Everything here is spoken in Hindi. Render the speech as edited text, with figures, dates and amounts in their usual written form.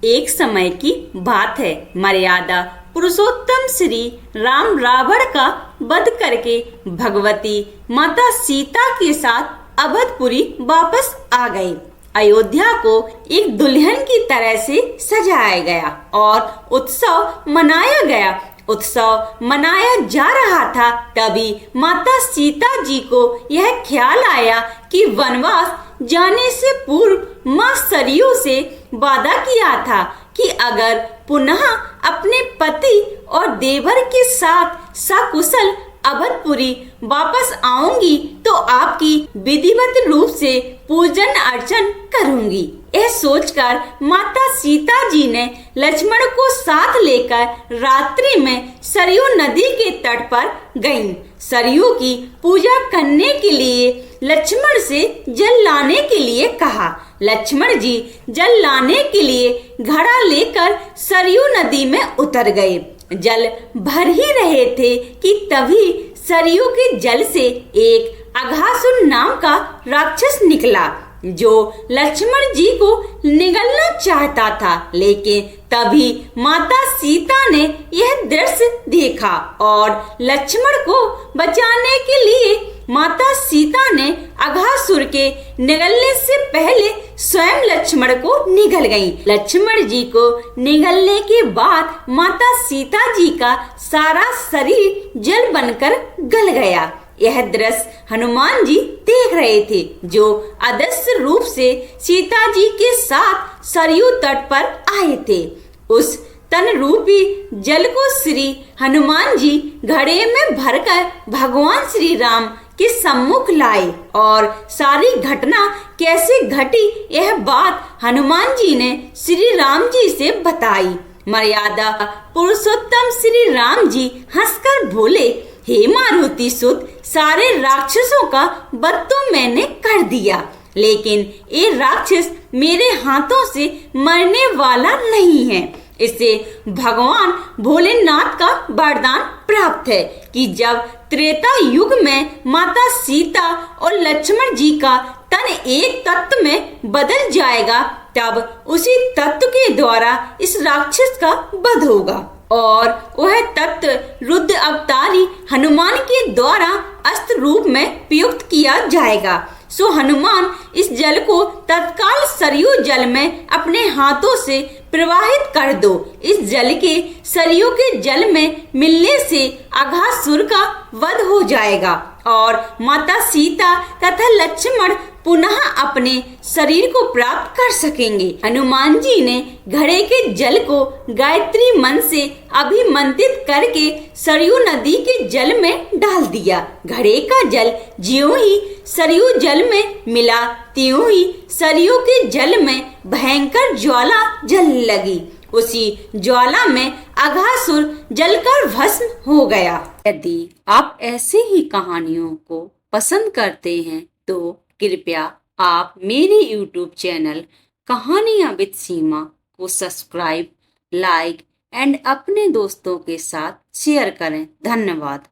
एक समय की बात है। मर्यादा पुरुषोत्तम श्री राम रावण का वध करके भगवती माता सीता के साथ अवधपुरी वापस आ गए। अयोध्या को एक दुल्हन की तरह से सजाया गया और उत्सव मनाया गया। उत्सव मनाया जा रहा था, तभी माता सीता जी को यह ख्याल आया कि वनवास जाने से पूर्व माँ सरयू से वादा किया था कि अगर पुनः अपने पति और देवर के साथ सकुशल अवधपुरी वापस आऊंगी तो आपकी विधिवत रूप से पूजन अर्चन करूंगी। यह सोचकर माता सीता जी ने लक्ष्मण को साथ लेकर रात्रि में सरयू नदी के तट पर गईं। सरयू की पूजा करने के लिए लक्ष्मण से जल लाने के लिए कहा। लक्ष्मण जी जल लाने के लिए घड़ा लेकर सरयू नदी में उतर गए। जल भर ही रहे थे कि तभी सरयू के जल से एक अघासुर नाम का राक्षस निकला, जो लक्ष्मण जी को निगलना चाहता था। लेकिन तभी माता सीता ने यह दृश्य देखा और लक्ष्मण को बचाने के लिए माता सीता ने अघासुर के निगलने से पहले स्वयं लक्ष्मण को निगल गई। लक्ष्मण जी को निगलने के बाद माता सीता जी का सारा शरीर जल बनकर गल गया। यह दृश्य हनुमान जी देख रहे थे, जो अदृश्य रूप से सीता जी के साथ सरयू तट पर आए थे। उस तन रूपी जल को श्री हनुमान जी घड़े में भरकर भगवान श्री राम के सम्मुख लाए और सारी घटना कैसे घटी यह बात हनुमान जी ने श्री राम जी से बताई। मर्यादा पुरुषोत्तम श्री राम जी हंसकर बोले, हे मारुति सुत, सारे राक्षसों का वध तो मैंने कर दिया, लेकिन ये राक्षस मेरे हाथों से मरने वाला नहीं है। इसे भगवान भोलेनाथ का वरदान प्राप्त है कि जब त्रेता युग में माता सीता और लक्ष्मण जी का तन एक तत्व में बदल जाएगा, तब उसी तत्व के द्वारा इस राक्षस का वध होगा और वह तत्व रुद्र अवतारी हनुमान के द्वारा अस्त्र रूप में प्रयुक्त किया जाएगा। सो हनुमान इस जल को तत्काल सरयू जल में अपने हाथों से प्रवाहित कर दो। इस जल के सरयू के जल में मिलने से अघासुर का वध हो जाएगा और माता सीता तथा लक्ष्मण पुनः अपने शरीर को प्राप्त कर सकेंगे। हनुमान जी ने घड़े के जल को गायत्री मन से अभिमंत्रित करके सरयू नदी के जल में डाल दिया। घड़े का जल ज्यों ही सरयू जल में मिला, त्यों ही सरयू के जल में भयंकर ज्वाला जलने लगी। उसी ज्वाला में अघासुर जलकर भस्म हो गया। यदि आप ऐसे ही कहानियों को पसंद करते हैं तो कृपया आप मेरे YouTube चैनल कहानियां विद सीमा को सब्सक्राइब, लाइक एंड अपने दोस्तों के साथ शेयर करें। धन्यवाद।